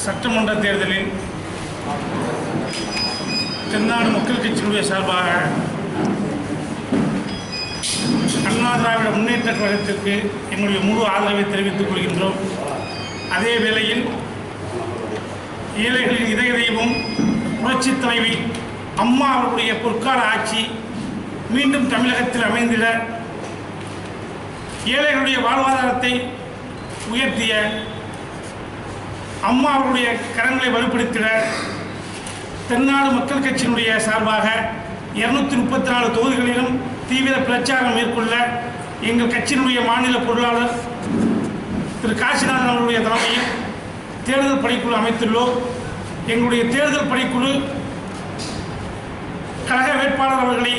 சட்டமன்ற தேர்தலில் தென்னாடு மக்கள் கட்சியினுடைய சார்பாக அண்ணா திராவிட முன்னேற்ற கழகத்திற்கு எங்களுடைய முழு ஆதரவை தெரிவித்துக் கொள்கின்றோம். அதே வேளையில் ஏழைகளின் இதய தெய்வம் புரட்சித் தலைவி அம்மா அவருடைய பொற்கால ஆட்சி மீண்டும் தமிழகத்தில் அமைந்திட, ஏழைகளுடைய வாழ்வாதாரத்தை உயர்த்திய அம்மா அவருடைய கரங்களை வலுப்படுத்திட தென்னாடு மக்கள் கட்சியினுடைய சார்பாக 234 தொகுதிகளிலும் தீவிர பிரச்சாரம் மேற்கொள்ள எங்கள் கட்சியினுடைய மாநில பொருளாளர் திரு காசிநாதன் அவருடைய தலைமையில் தேர்தல் பணிக்குழு அமைத்துள்ளோம். எங்களுடைய தேர்தல் பணிக்குழு கழக வேட்பாளர் அவர்களை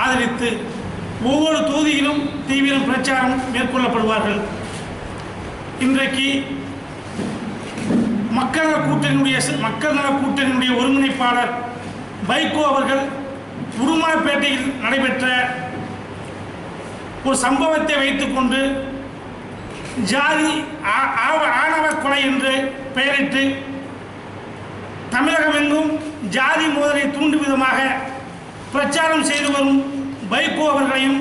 ஆதரித்து ஒவ்வொரு தொகுதியிலும் தீவிர பிரச்சாரம் மேற்கொள்ளப்படுவார்கள். இன்றைக்கு மக்கள் நல கூட்டணியுடைய ஒருங்கிணைப்பாளர் வைகோ அவர்கள் உடுமலைப்பேட்டையில் நடைபெற்ற ஒரு சம்பவத்தை வைத்துக்கொண்டு ஜாதி ஆணவ கொலை என்று பெயரிட்டு தமிழகமெங்கும் ஜாதி மோதலை தூண்டும் விதமாக பிரச்சாரம் செய்து வரும் வைகோ அவர்களையும்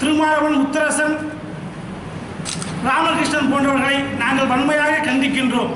திருமாவளவன், முத்தரசன், ராமகிருஷ்ணன் போன்றவர்களை நாங்கள் வன்மையாக கண்டிக்கின்றோம்.